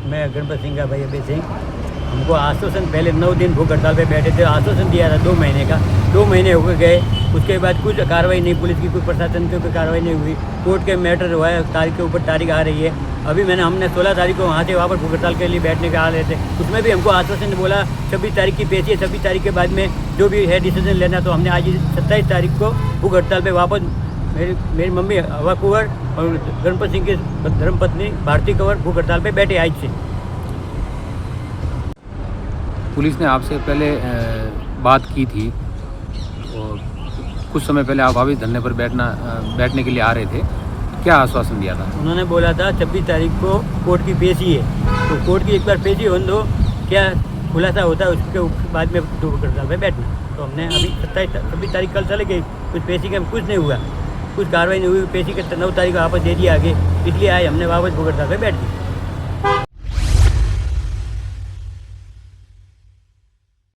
मैं गणपत सिंह का भाई अभय सिंह। हमको आश्वासन पहले 9 दिन भूख हड़ताल पे बैठे थे, आश्वासन दिया था 2 महीने का। 2 महीने हो गए, उसके बाद कुछ कार्रवाई नहीं, पुलिस की कोई प्रशासन की कोई कार्रवाई नहीं हुई। कोर्ट के मैटर हुआ है, तारीख के ऊपर तारीख आ रही है। अभी हमने 16 तारीख को वहाँ से वापस भूख हड़ताल के लिए बैठने का आ रहे थे, उसमें भी हमको आश्वासन ने बोला 26 तारीख की पेशी है, 26 तारीख के बाद में जो भी है डिसीजन लेना। तो हमने आज 27 तारीख को भूख हड़ताल पर वापस मेरी मम्मी हवा कुंवर और गणपत सिंह की धर्मपत्नी भारती कंवर भूख हड़ताल पर बैठे आज से। पुलिस ने आपसे पहले बात की थी और कुछ समय पहले आप अभी धरने पर बैठने के लिए आ रहे थे, क्या आश्वासन दिया था? उन्होंने बोला था 26 तारीख को कोर्ट की पेशी है, तो कोर्ट की एक बार पेशी होने दो, क्या खुलासा होता है उसके बाद में भूख हड़ताल पर बैठना। तो हमने अभी 26 तारीख कल चले गई, कुछ पेशी का कुछ नहीं हुआ, कुछ कार्रवाई नहीं हुई। पेशी के 9 तारीख को वापस दे दिया आगे, इसलिए आए हमने वापस भूख हड़ताल पर बैठ दी।